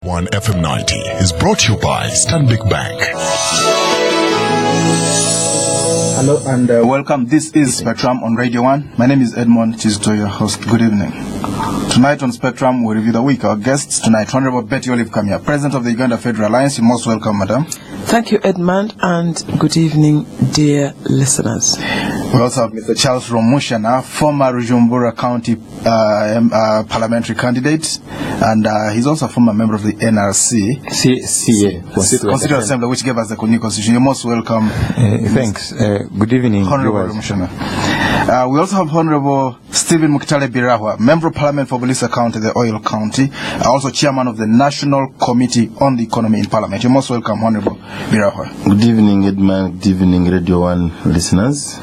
1 FM 90 is brought to you by Stanbic Bank. Hello and welcome. This is Spectrum on Radio 1. My name is Edmond, Kizito, your host. Good evening. Tonight on Spectrum, we review the week. Our guests tonight, Honorable Betty Olive Kamya, President of the Uganda Federal Alliance. You're most welcome, Madam. Thank you, Edmond, and good evening, dear listeners. We also have Mr. Charles Rwomushana, former Rwomushana County parliamentary candidate, and he's also a former member of the NRC, Constituent Assembly, which gave us the new constitution. You're most welcome. Thanks. Good evening, Honorable Rwomushana. We also have Honorable Stephen Mukitale Birahwa, Member of Parliament for Buliisa County, the Oil County, also Chairman of the National Committee on the Economy in Parliament. You're most welcome, Honorable Birahwa. Good evening, Edmond. Good evening, Radio 1 listeners.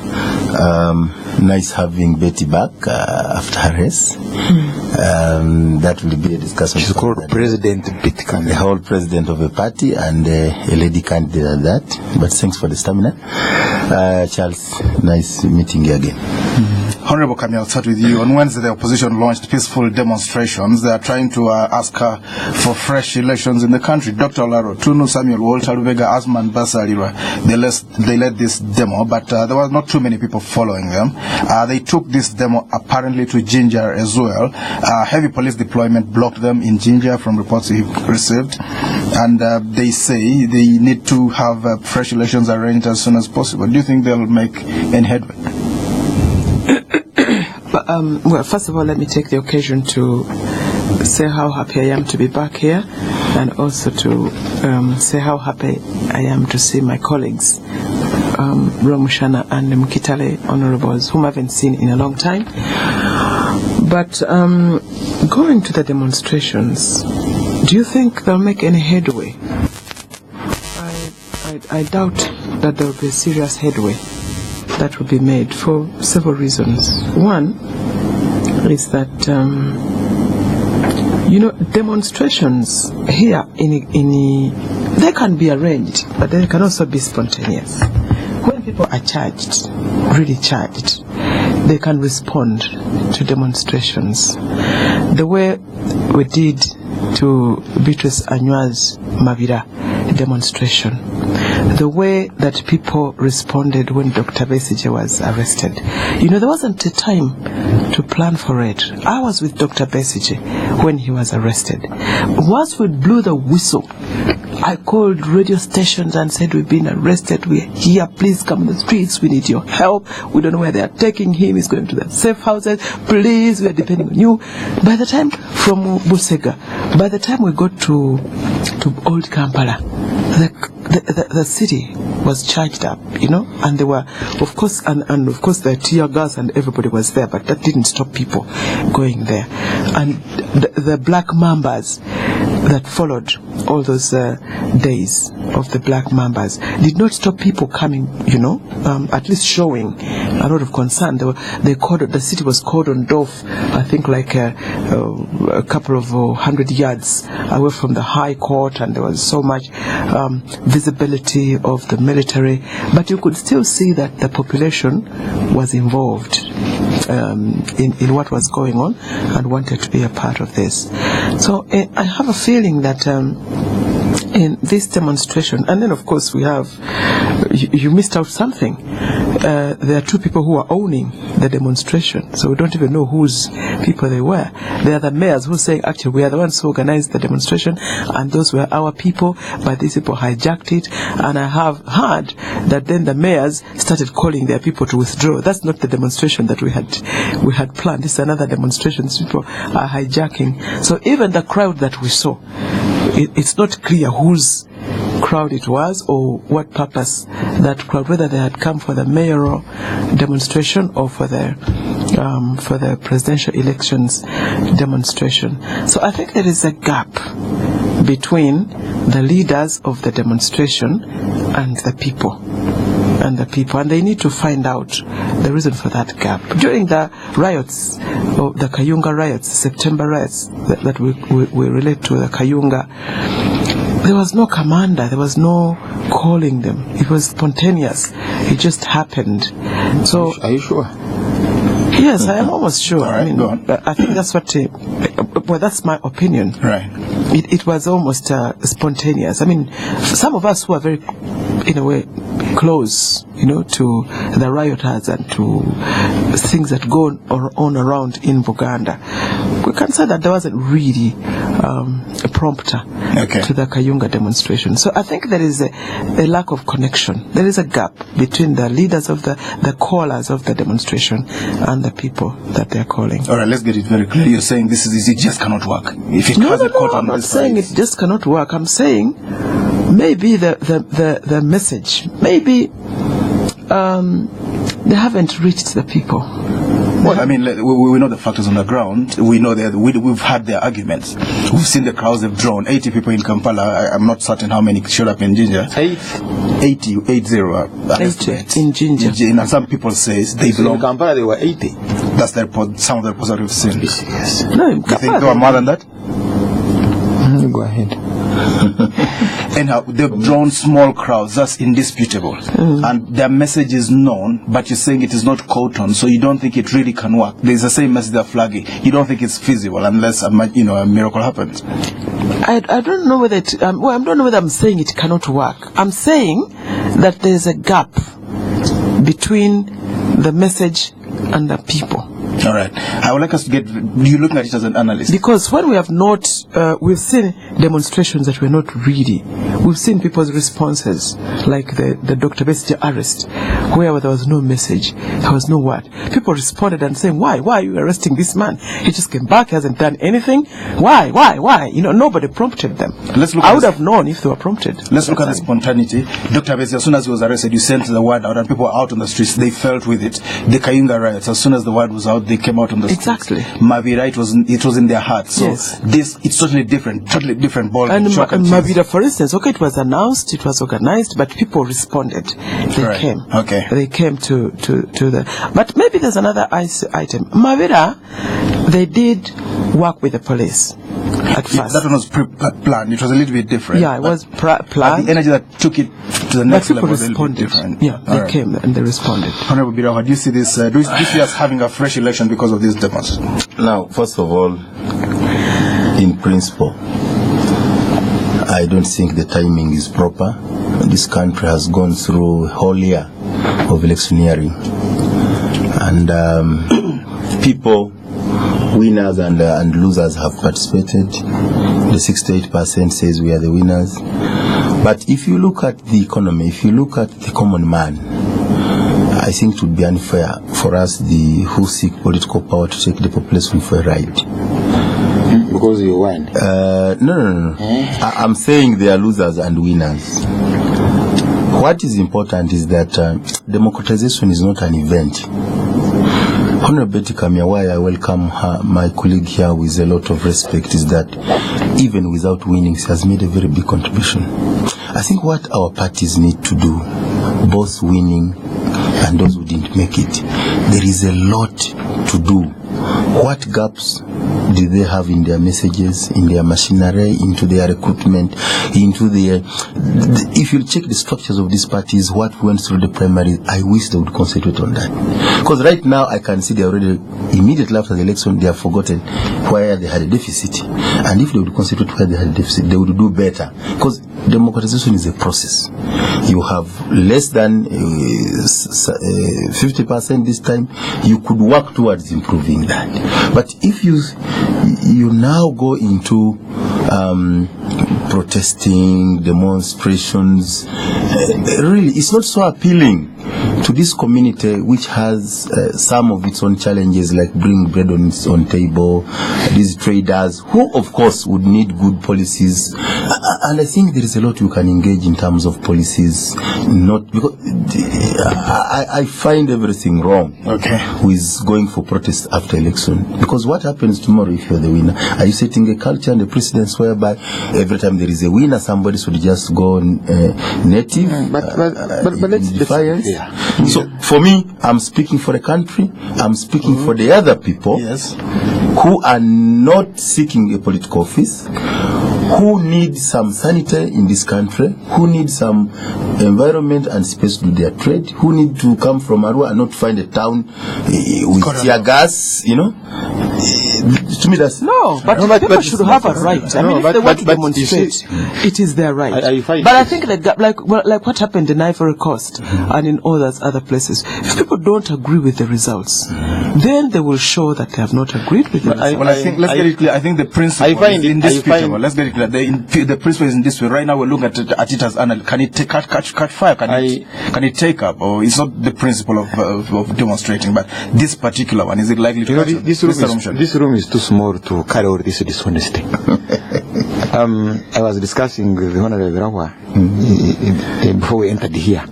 Nice having Betty back after her race. That will be a discussion. She's called President Betty Kamya. The whole president of a party and a lady candidate at that. But thanks for the stamina. Charles, nice meeting you again. Honorable Kamya, I'll start with you. On Wednesday, the opposition launched peaceful demonstrations. They are trying to ask her for fresh elections in the country. Dr. Olaro, Tunu Samuel, Walter Lubega, Asman Basalira, they led this demo, but there were not too many people following them. They took this demo apparently to Jinja as well. Heavy police deployment blocked them in Jinja from reports he received. And they say they need to have fresh elections arranged as soon as possible. Do you think they'll make any headway? Well, first of all, let me take the occasion to say how happy I am to be back here, and also to say how happy I am to see my colleagues, Rwomushana and Mukitale honorables, whom I haven't seen in a long time. But going to the demonstrations, do you think they'll make any headway? I doubt that there will be a serious headway that will be made for several reasons. One is that demonstrations here they can be arranged, but they can also be spontaneous. When people are charged, really charged, they can respond to demonstrations the way we did to Beatrice Anywa's Mabira demonstration, the way that people responded when Dr. Besigye was arrested. There wasn't a time to plan for it. I was with Dr. Besigye when he was arrested. Once we blew the whistle, I called radio stations and said, we've been arrested, we're here, please come on the streets, we need your help, we don't know where they are taking him, he's going to the safe houses, please, we are depending on you. By the time, from Busega, by the time we got to Old Kampala, the city was charged up, and there were, of course, and of course the tear gas and everybody was there, but that didn't stop people going there. And the black mambas that followed all those days of the black mambas did not stop people coming, at least showing a lot of concern. The city was cordoned off, I think like a couple of 100 yards away from the High Court, and there was so much visibility of the military, but you could still see that the population was involved in what was going on and wanted to be a part of this. So I have a feeling that in this demonstration, and then of course we have, you missed out something. There are two people who are owning the demonstration, so we don't even know whose people they were. They are the mayors who are saying, actually, we are the ones who organized the demonstration, and those were our people, but these people hijacked it. And I have heard that then the mayors started calling their people to withdraw. That's not the demonstration that we had planned. This is another demonstration. These people are hijacking. So even the crowd that we saw, it's not clear whose crowd it was or what purpose that crowd, whether they had come for the mayoral demonstration or for the presidential elections demonstration. So I think there is a gap between the leaders of the demonstration and the people. And they need to find out the reason for that gap. During the riots, the Kayunga riots, September riots that we relate to the Kayunga, there was no commander, there was no calling them. It was spontaneous. It just happened. So, are you sure? Yes, I am almost sure. All right, go on. I think that's what. Well, that's my opinion. Right. it was almost spontaneous. I mean, some of us who are very, in a way, close, to the rioters and to things that go on around in Buganda, we can say that there wasn't really a prompter to the Kayunga demonstration. So I think there is a lack of connection. There is a gap between the leaders of the callers of the demonstration and the people that they are calling. All right, let's get it very clear. You're saying it just cannot work. If it has a court on I'm not this saying side. it just cannot work. I'm saying maybe the message, maybe they haven't reached the people. Well, I mean, we know the factors on the ground. We know that we've had their arguments. We've seen the crowds they've drawn. 80 people in Kampala. I'm not certain how many showed up in Jinja. 80 in Jinja. And some people say they belong. In Kampala, there were 80. That's the report, some of the reports that we've seen. Yes. No, in You think Kampala, there were more than that? Go ahead. Anyhow, they've drawn small crowds. That's indisputable. And their message is known, but you're saying it is not caught on, so you don't think it really can work. There's the same message they're flagging. You don't think it's feasible unless a miracle happens. I don't know whether I don't know whether I'm saying it cannot work. I'm saying that there's a gap between the message and the people. All right. I would like us to get you looking at it as an analyst. Because when we have not, we've seen demonstrations that were not really. We've seen people's responses, like the Dr. Besija arrest, where there was no message, there was no word. People responded and saying, why are you arresting this man? He just came back, he hasn't done anything. Why? Nobody prompted them. I would have known if they were prompted. Let's look at the spontaneity. Dr. Besija, as soon as he was arrested, you sent the word out and people were out on the streets. They felt with it. The Kayunga riots, as soon as the word was out, they came out on the streets. Exactly. Mavira, it was in their hearts. So yes. It's totally different ball. And Mavira, for instance, it was announced, it was organized, but people responded. They came. Okay. They came to the. But maybe there's another item. Mavira, they did work with the police at first. That one was planned. It was a little bit different. Yeah, it was planned. The energy that took it to the next level was a little bit different. Yeah, they came and they responded. Honorable Birahwa, do you see this? Do you see us having a fresh election because of these demos? Now, first of all, in principle, I don't think the timing is proper. This country has gone through a whole year of electioneering. And people, winners and losers have participated. The 68% says we are the winners. But if you look at the economy, if you look at the common man, I think it would be unfair for us, who seek political power, to take the population for a ride. Because you won. No. I'm saying they are losers and winners. What is important is that democratization is not an event. Honorable Kamya, why I welcome her, my colleague here, with a lot of respect, is that even without winning, she has made a very big contribution. I think what our parties need to do, both winning and those who didn't make it, there is a lot to do. What gaps do they have in their messages, in their machinery, into their recruitment, into their... If you check the structures of these parties, what went through the primaries, I wish they would concentrate on that. Because right now, I can see they already, immediately after the election, they have forgotten where they had a deficit. And if they would concentrate where they had a deficit, they would do better. Because democratization is a process. You have less than 50% this time, you could work towards improving that. But if you now go into protesting, demonstrations, really, it's not so appealing to this community, which has some of its own challenges, like bringing bread on its own table, these traders, who of course would need good policies. And I think there is a lot you can engage in terms of policies, not because I find everything wrong with going for protest after election. Because what happens tomorrow if you're the winner? Are you setting a culture and a precedence whereby every time there is a winner, somebody should just go native? But let's defiance. So for me, I'm speaking for the country. I'm speaking for the other people who are not seeking a political office, who need some sanity in this country, who need some environment and space to do their trade, who need to come from Arua and not find a town with tear gas, To me, that's No, but people should have a right. I mean, if they want to demonstrate, it is their right. But I think like what happened in Ivory Coast and in all those other places, if people don't agree with the results, then they will show that they have not agreed with the results. Well, I think let's get it clear. I think the principle is indisputable. Let's get it clear. The principle is indisputable. Right now, we're looking at it as can it catch fire? Can it take up? Or it's not the principle of demonstrating, but this particular one, is it likely to catch? This room is too small to carry all this dishonesty. I was discussing with the Honorable Birahwa before we entered here.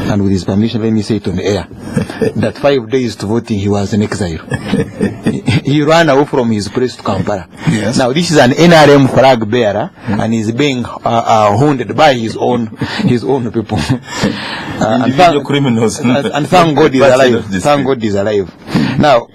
And with his permission, let me say it on the air, that 5 days to voting, he was in exile. He ran away from his place to Kampala. Yes. Now, this is an NRM flag bearer, and he's being hounded by his own people. Individual criminals. And thank God he's alive. Thank God he's alive. Now,